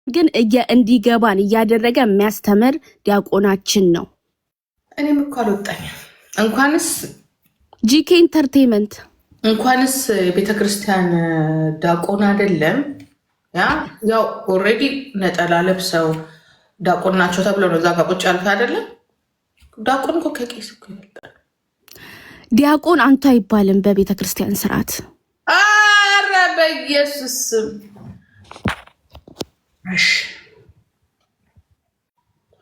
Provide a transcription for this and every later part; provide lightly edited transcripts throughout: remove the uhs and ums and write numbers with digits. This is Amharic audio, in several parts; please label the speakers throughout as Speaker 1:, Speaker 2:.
Speaker 1: ግን እንዲገባን እያደረገ የሚያስተምር ዲያቆናችን ነው።
Speaker 2: እኔም እኮ አልወጣኝም እንኳንስ
Speaker 1: ጂኬ ኢንተርቴይንመንት
Speaker 2: እንኳንስ ቤተክርስቲያን ዲያቆን አይደለም ያው ኦሬዲ ነጠላ ለብሰው ዲያቆን ናቸው ተብሎ ነው እዛ ጋር ቁጭ ያልኩት አይደለም። ዲያቆን እኮ ከቄስ እኮ ይበልጣል።
Speaker 1: ዲያቆን አንቱ አይባልም በቤተክርስቲያን ስርዓት።
Speaker 2: አረ በኢየሱስ እሺ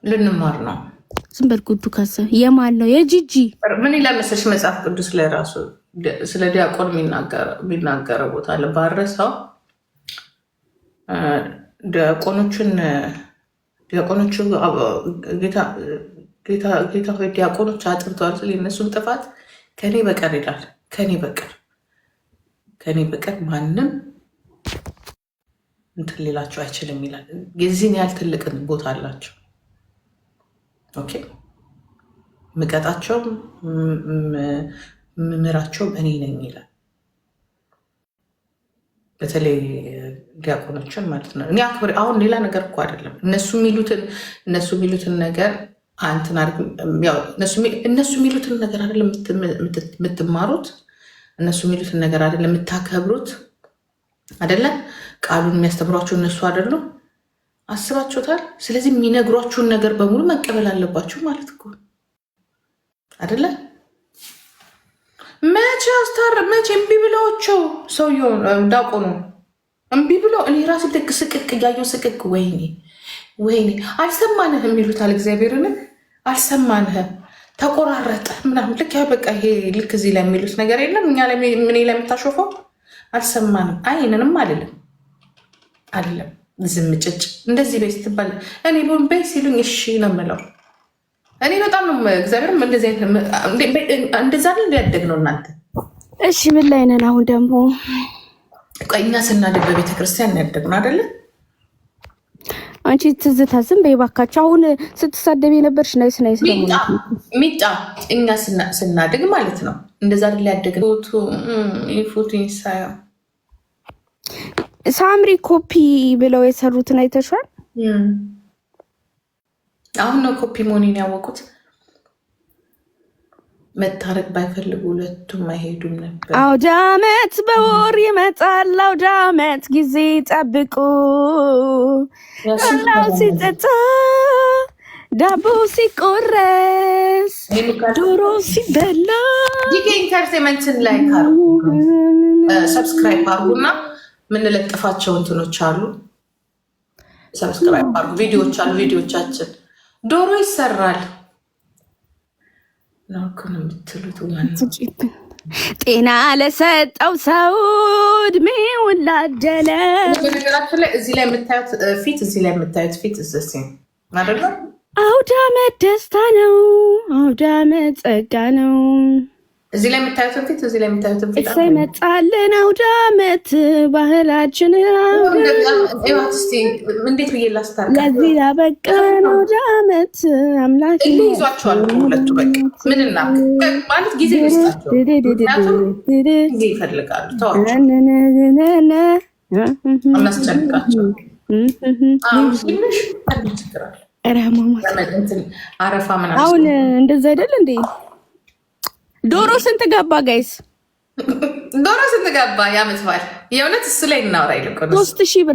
Speaker 2: ልንማር ነው።
Speaker 1: ዝም በል ጉዱ ካሰ የማን ነው? የጂጂ
Speaker 2: ምን ይላል መሰለሽ መጽሐፍ ቅዱስ ላይ ራሱ ስለ ዲያቆን የሚናገረው ቦታ አለ። ባረሰው ዲያቆኖቹ ጌታ ሆይ ዲያቆኖች አጥርተዋል ስለ እነሱን ጥፋት ከኔ በቀር ይላል። ከኔ በቀር ማንም እንትን ሊላቸው አይችልም ይላል። የዚህን ያህል ትልቅ ቦታ አላቸው። ኦኬ ምቀጣቸውም ምምራቸውም እኔ ነኝ ይላል። በተለይ ዲያቆኖችን ማለት ነው። እኔ አክብሬ አሁን ሌላ ነገር እኮ አይደለም። እነሱ የሚሉትን ነገር አንተን እነሱ የሚሉትን ነገር አይደለም የምትማሩት። እነሱ የሚሉትን ነገር አይደለም የምታከብሩት። አይደለም ቃሉን የሚያስተምሯቸው እነሱ አይደሉም። አስባችሁታል? ስለዚህ የሚነግሯችሁን ነገር በሙሉ መቀበል አለባችሁ ማለት እኮ አይደለ? መቼ እምቢ ብለዋቸው ሰውየው ዲያቆኑ እምቢ ብሎ እኔ ራሴ ልክ ስቅቅ እያየው ስቅቅ ወይኔ አልሰማንህም ይሉታል። እግዚአብሔርን አልሰማንህም ተቆራረጠ ምናምን ልክ ያ በቃ ይሄ ልክ እዚህ ላይ የሚሉት ነገር የለም። እኛ ላይ ምን ላይ የምታሾፈው አልሰማንም አይንንም አይደለም ዝም ጭጭ እንደዚህ በይ ስትባል እኔ ቦን በይ ሲሉኝ እሺ ነው የምለው። እኔ በጣም ነው እግዚአብሔርም እንደዛ ሊያደግ ነው እናንተ።
Speaker 1: እሺ ምን ላይ ነን አሁን? ደግሞ
Speaker 2: እኛ ስናድግ በቤተክርስቲያን ያደግ ነው አይደለ?
Speaker 1: አንቺ ትዝታ ዝም በይ እባካችሁ። አሁን ስትሳደብ የነበርሽ ናይስ
Speaker 2: ሚጣ እኛ ስናድግ ማለት ነው እንደዛ ሊያደግ ነው። ፎቶ ይሳያ
Speaker 1: ሳምሪ ኮፒ ብለው የሰሩትን አይተሻል?
Speaker 2: አሁን ነው ኮፒ መሆኔን ያወቁት። መታረቅ ባይፈልጉ ሁለቱም አይሄዱም ነበር።
Speaker 1: አውደ ዓመት በወር ይመጣል። አውደ ዓመት ጊዜ ጠብቁ። ላው ሲጠጣ ዳቦ ሲቆረስ ዶሮ ሲበላ
Speaker 2: ጂኬ ኢንተርቴይንመንትን ላይ ሰብስክራይብ አርጉና ምንለጥፋቸው እንትኖች አሉ። ሰብስክራይብ አርጉ። ቪዲዮዎች አሉ። ቪዲዮቻችን ዶሮ ይሰራል ነው ከነ የምትሉት
Speaker 1: ጤና ለሰጠው ሰው እድሜውን ላደለ።
Speaker 2: በነገራችን ላይ እዚህ ላይ የምታዩት ፊት እዚህ ማለት ነው።
Speaker 1: አውደ ዓመት ደስታ ነው። አውደ ዓመት ጸጋ ነው።
Speaker 2: እዚህ ላይ የምታዩትን ፊት
Speaker 1: እሰይ መጣልን አውደ ዓመት ባህላችን
Speaker 2: እንዴት ብዬ ላስታርቃ?
Speaker 1: ለዚህ ያበቃን አውደ ዓመት አምላክ
Speaker 2: ይዟቸዋል። ሁለቱ በቃ ምንና ማለት ጊዜ ይስጣቸው። ጊዜ ይፈልጋሉ። ተዋቸው፣ አናስጨንቃቸው። አረፋ ምናምን
Speaker 1: አሁን እንደዛ አይደል እንዴ? ዶሮ ስንት ገባ ጋይስ?
Speaker 2: ዶሮ ስንት ገባ? ያመት በዓል የእውነት እሱ ላይ እናውራ ይልቁ
Speaker 1: 3000 ብር